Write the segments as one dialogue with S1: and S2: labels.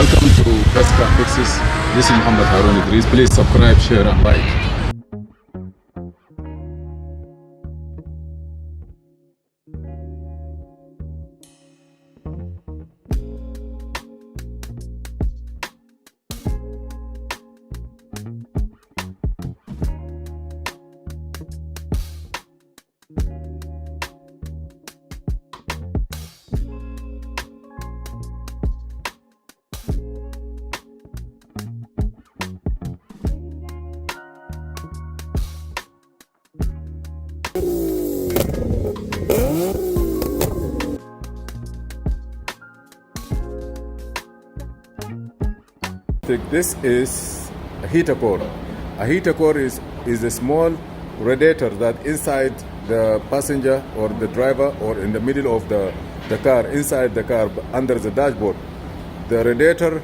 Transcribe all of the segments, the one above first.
S1: Welcome to Best Car Fixes. This is Mohamed Harun Idris. Please subscribe, share and like. This is a heater core. A heater core is a small radiator that inside the passenger or the driver or in the middle of the car, inside the car, under the dashboard. The radiator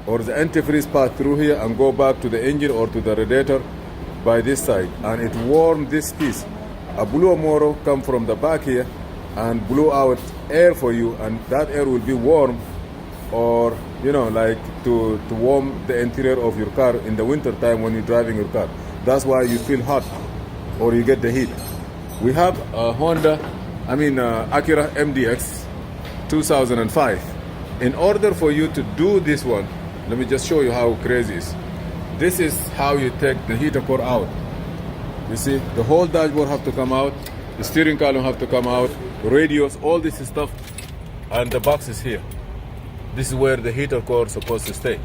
S1: or the antifreeze pass through here and go back to the engine or to the radiator by this side, and it warms this piece. A blow motor come from the back here and blow out air for you, and that air will be warm, or like to warm the interior of your car in the winter time when you're driving your car. That's why you feel hot or you get the heat. We have a Acura MDX 2005. In order for you to do this one, let me just show you how crazy it is. This is how you take the heater core out. You see, the whole dashboard have to come out, the steering column have to come out, the radios, all this stuff, and the box is here. This is where the heater core is supposed to stay.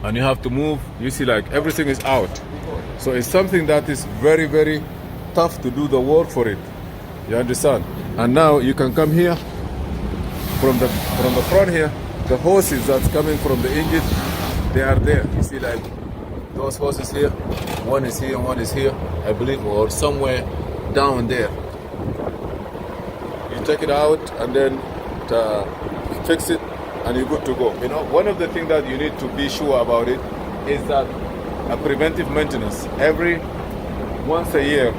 S1: And you have to move, you see, like everything is out. So it's something that is very, very tough to do the work for it. You understand? And now you can come here, from the front here, the hoses that's coming from the engine, they are there. You see, like those hoses here, one is here, one is here, I believe, or somewhere down there. You take it out and then fix it, and you're good to go. One of the things that you need to be sure about it is that a preventive maintenance. Every once a year,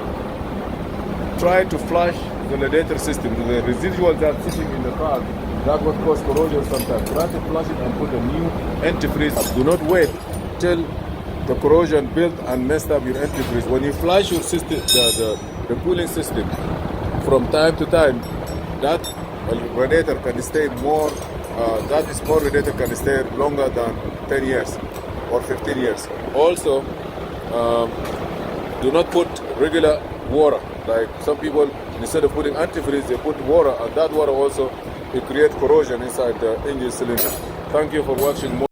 S1: try to flush the radiator system, the residuals that are sitting in the car. That what cause corrosion sometimes. Try to flush it and put a new antifreeze. Do not wait till the corrosion built and messed up your antifreeze. When you flush your system, the cooling system, from time to time, that radiator can stay more. That small radiator can stay longer than 10 years or 15 years. Also, do not put regular water. Like some people, instead of putting antifreeze, they put water, and that water also it creates corrosion inside the engine cylinder. Thank you for watching more.